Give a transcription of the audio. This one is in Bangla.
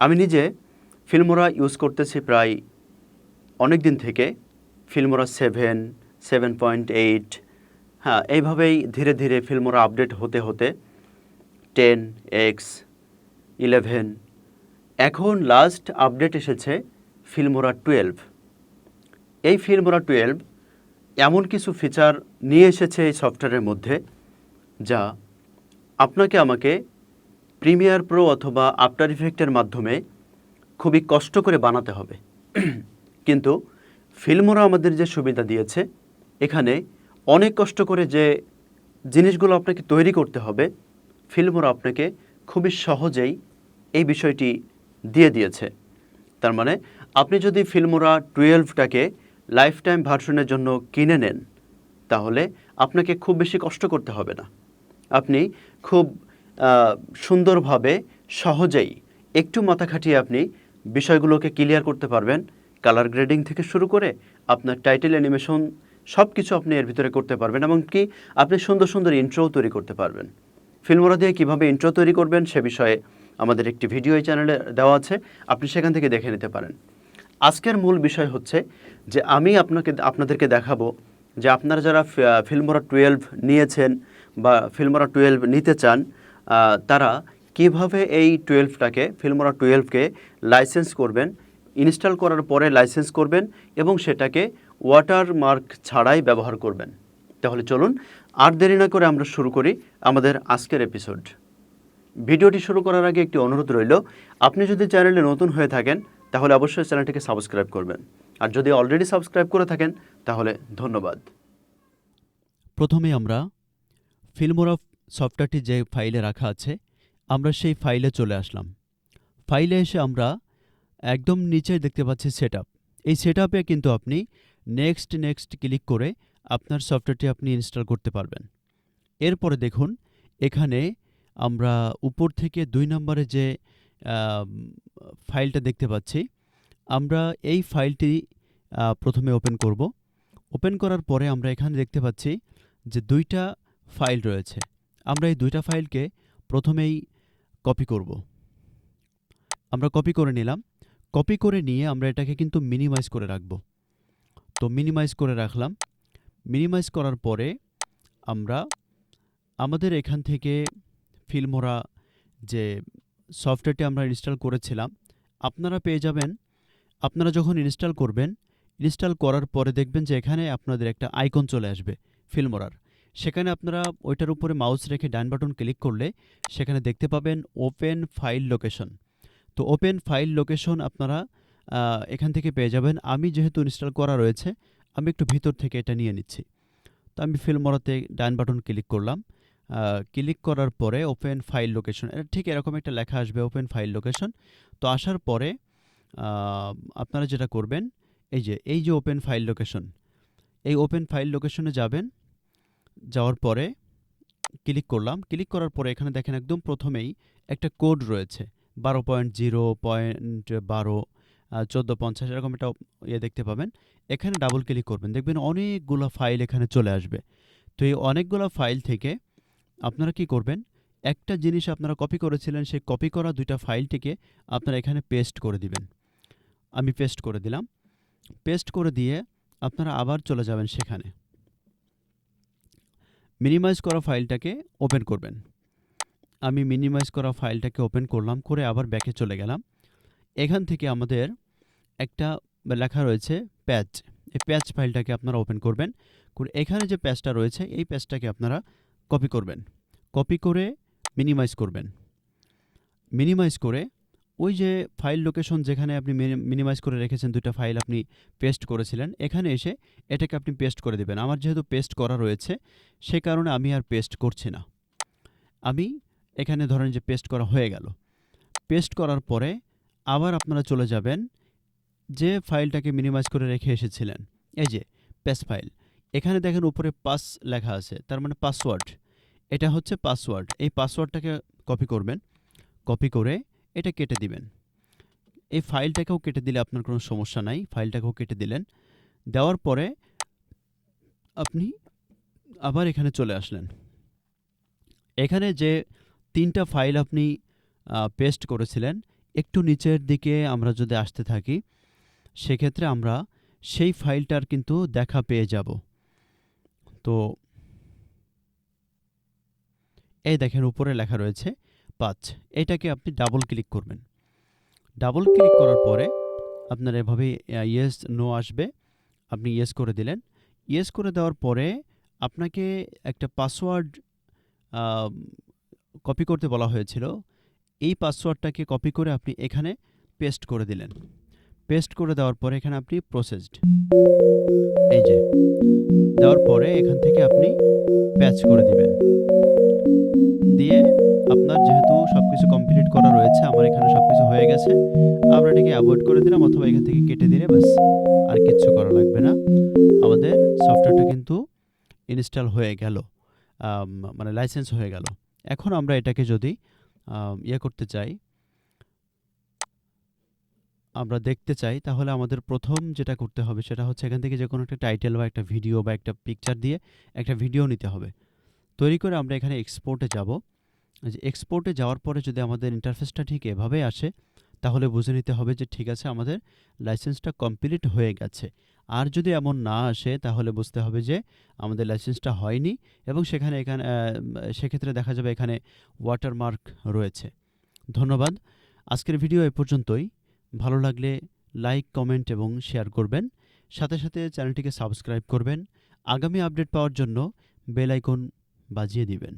আমি নিজে ফিল্মোরা ইউজ করতেছি প্রায় অনেক দিন থেকে। ফিল্মোরা 7.8, হ্যাঁ, এইভাবেই ধীরে ধীরে ফিল্মোরা আপডেট হতে হতে 10X, 11, এখন লাস্ট আপডেট এসেছে ফিল্মোরা 12। এই ফিল্মোরা 12 এমন কিছু ফিচার নিয়ে এসেছে এই সফটওয়্যারের মধ্যে যা আপনাকে আমাকে প্রিমিয়ার প্রো অথবা আফটার ইফেক্টের মাধ্যমে খুবই কষ্ট করে বানাতে হবে। কিন্তু ফিল্মোরা আমাদের যে সুবিধা দিয়েছে, এখানে অনেক কষ্ট করে যে জিনিসগুলো আপনাকে তৈরি করতে হবে, ফিল্মোরা আপনাকে খুবই সহজেই এই বিষয়টি দিয়ে দিয়েছে। তার মানে আপনি যদি ফিল্মোরা 12টাকে লাইফ টাইম ভার্সনের জন্য কিনে নেন, তাহলে আপনাকে খুব বেশি কষ্ট করতে হবে না। আপনি খুব সুন্দরভাবে সহজেই একটু মাথা খাটিয়ে আপনি বিষয়গুলোকে ক্লিয়ার করতে পারবেন। কালার গ্রেডিং থেকে শুরু করে আপনার টাইটেল অ্যানিমেশন সব কিছু আপনি এর ভিতরে করতে পারবেন, এমনকি আপনি সুন্দর সুন্দর ইন্ট্রোও তৈরি করতে পারবেন। ফিল্মোরা দিয়ে কীভাবে ইন্ট্রো তৈরি করবেন সে বিষয়ে আমাদের একটি ভিডিও এই চ্যানেলে দেওয়া আছে, আপনি সেখান থেকে দেখে নিতে পারেন। আজকের মূল বিষয় হচ্ছে যে আমি আপনাদেরকে দেখাবো যে আপনারা যারা ফিল্মোরা 12 নিয়েছেন বা ফিল্মোরা 12 নিতে চান, তারা কিভাবে এই 12টাকে ফিল্মোরা 12কে লাইসেন্স করবেন, ইনস্টল করার পরে লাইসেন্স করবেন এবং সেটাকে ওয়াটারমার্ক ছাড়াই ব্যবহার করবেন। তাহলে চলুন আর দেরি না করে আমরা শুরু করি আমাদের আজকের এপিসোড। ভিডিওটি শুরু করার আগে একটি অনুরোধ রইল, আপনি যদি চ্যানেলে নতুন হয়ে থাকেন তাহলে অবশ্যই চ্যানেলটিকে সাবস্ক্রাইব করবেন, আর যদি অলরেডি সাবস্ক্রাইব করে থাকেন তাহলে ধন্যবাদ। প্রথমে আমরা ফিল্মোরা সফটওয়্যারটি যে ফাইলে রাখা আছে, আমরা সেই ফাইলে চলে আসলাম। ফাইলে এসে আমরা একদম নিচে দেখতে পাচ্ছি সেটআপ। এই সেটআপে কিন্তু আপনি নেক্সট ক্লিক করে আপনার সফটওয়্যারটি আপনি ইনস্টল করতে পারবেন। এরপরে দেখুন, এখানে আমরা উপর থেকে 2 নম্বরে যে ফাইলটা দেখতে পাচ্ছি, আমরা এই ফাইলটি প্রথমে ওপেন করব। ওপেন করার পরে আমরা এখানে দেখতে পাচ্ছি যে 2টা ফাইল রয়েছে। আমরা এই 2টা ফাইলকে প্রথমেই কপি করব। আমরা কপি করে নিলাম। কপি করে নিয়ে আমরা এটাকে কিন্তু মিনিমাইজ করে রাখব। তো মিনিমাইজ করে রাখলাম। মিনিমাইজ করার পরে আমরা আমাদের এখান থেকে ফিল্মোরা যে সফটওয়্যারটি আমরা ইনস্টল করেছিলাম, আপনারা পেয়ে যাবেন। আপনারা যখন ইনস্টল করবেন, ইনস্টল করার পরে দেখবেন যে এখানে আপনাদের একটা আইকন চলে আসবে ফিল্মোরার। সেখানে আপনারা ওইটার উপরে মাউস রেখে ডান বাটন ক্লিক করলে সেখানে দেখতে পাবেন ওপেন ফাইল লোকেশন। তো ওপেন ফাইল লোকেশন আপনারা এখান থেকে পেয়ে যাবেন। আমি যেহেতু ইনস্টল করা রয়েছে, আমি একটু ভিতর থেকে এটা নিয়ে নিচ্ছি। তো আমি ফিল্মোরাতে ডান বাটন ক্লিক করলাম। ক্লিক করার পরে ওপেন ফাইল লোকেশন, এটা ঠিক এরকম একটা লেখা আসবে, ওপেন ফাইল লোকেশন। তো আসার পরে আপনারা যেটা করবেন, এই যে ওপেন ফাইল লোকেশন, এই ওপেন ফাইল লোকেশনে যাবেন। যাওয়ার পরে ক্লিক করলাম। ক্লিক করার পরে এখানে দেখেন একদম প্রথমেই একটা কোড রয়েছে 12.0.12 1450 এরকম একটা দেখতে পাবেন। এখানে ডাবল ক্লিক করবেন, দেখবেন অনেকগুলো ফাইল এখানে চলে আসবে। তো এই অনেকগুলো ফাইল থেকে আপনারা কি করবেন, একটা জিনিস আপনারা কপি করেছিলেন, সেই কপি করা 2টা ফাইলটিকে আপনারা এখানে পেস্ট করে দিবেন। আমি পেস্ট করে দিলাম। পেস্ট করে দিয়ে আপনারা আবার চলে যাবেন সেখানে। মিনিমাইজ করা ফাইলটাকে ওপেন করবেন। আমি মিনিমাইজ করা ফাইলটাকে ওপেন করলাম, করে আবার ব্যাকে চলে গেলাম। এখান থেকে আমাদের একটা লেখা রয়েছে প্যাচ। এই প্যাচ ফাইলটাকে আপনারা ওপেন করবেন। এখানে যে প্যাচটা রয়েছে, এই প্যাচটাকে আপনারা কপি করবেন। কপি করে মিনিমাইজ করবেন। মিনিমাইজ করে ওই যে ফাইল লোকেশন যেখানে আপনি মিনিমাইজ করে রেখেছেন, 2টা ফাইল আপনি পেস্ট করেছিলেন, এখানে এসে এটাকে আপনি পেস্ট করে দেবেন। আমার যেহেতু পেস্ট করা রয়েছে, সে কারণে আমি আর পেস্ট করছি না। আমি এখানে ধরেন যে পেস্ট করা হয়ে গেল। পেস্ট করার পরে আবার আপনারা চলে যাবেন যে ফাইলটাকে মিনিমাইজ করে রেখে এসেছিলেন, এই যে পেস্ট ফাইল। এখানে দেখেন উপরে পাস লেখা আছে, তার মানে পাসওয়ার্ড। এটা হচ্ছে পাসওয়ার্ড। এই পাসওয়ার্ডটাকে কপি করবেন। কপি করে এটা কেটে দিবেন। এই ফাইলটাকেও কেটে দিলে আপনার কোনো সমস্যা নাই, ফাইলটাকেও কেটে দিলেন। দেওয়ার পরে আপনি আবার এখানে চলে আসলেন। এখানে যে 3টা ফাইল আপনি পেস্ট করেছিলেন, একটু নিচের দিকে আমরা যদি আসতে থাকি, সেক্ষেত্রে আমরা সেই ফাইলটার কিন্তু দেখা পেয়ে যাব। তো এই দেখেন উপরে লেখা রয়েছে 5, এটাকে আপনি ডাবল ক্লিক করবেন। ডাবল ক্লিক করার পরে আপনার এভাবে ইয়েস নো আসবে, আপনি ইয়েস করে দিলেন। ইয়েস করে দেওয়ার পরে আপনাকে একটা পাসওয়ার্ড কপি করতে বলা হয়েছিল। এই পাসওয়ার্ডটাকে কপি করে আপনি এখানে পেস্ট করে দিলেন। পেস্ট করে দেওয়ার পরে এখানে আপনি প্রসেসড, এই যে দেওয়ার পরে এখান থেকে আপনি প্যাচ করে দিবেন। দিয়ে আপনার যেহেতু সবকিছু কমপ্লিট করা রয়েছে, আমার এখানে সবকিছু হয়ে গেছে, আমরা এটাকে অ্যাভয়েড করে দিলাম অথবা এখান থেকে কেটে দিলে ব্যাস, আর কিচ্ছু করা লাগবে না। আমাদের সফটওয়্যারটা কিন্তু ইনস্টল হয়ে গেল, মানে লাইসেন্স হয়ে গেল। এখন আমরা এটাকে যদি করতে চাই, আমরা দেখতে চাই, তাহলে আমাদের প্রথম যেটা করতে হবে সেটা হচ্ছে এখান থেকে যে কোনো একটা টাইটেল বা একটা ভিডিও বা একটা পিকচার দিয়ে একটা ভিডিও নিতে হবে। তৈরি করে আমরা এখানে এক্সপোর্টে যাব। যে এক্সপোর্টে যাওয়ার পরে যদি আমাদের ইন্টারফেসটা ঠিক এভাবে আসে, তাহলে বুঝে নিতে হবে যে ঠিক আছে, আমাদের লাইসেন্সটা কমপ্লিট হয়ে গেছে। আর যদি এমন না আসে, তাহলে বুঝতে হবে যে আমাদের লাইসেন্সটা হয়নি, এবং সেক্ষেত্রে দেখা যাবে এখানে ওয়াটারমার্ক রয়েছে। ধন্যবাদ। আজকের ভিডিও এ পর্যন্তই। ভালো লাগলে লাইক, কমেন্ট এবং শেয়ার করবেন। সাথে সাথে চ্যানেলটিকে সাবস্ক্রাইব করবেন। আগামী আপডেট পাওয়ার জন্য বেল আইকন বাজিয়ে দিবেন।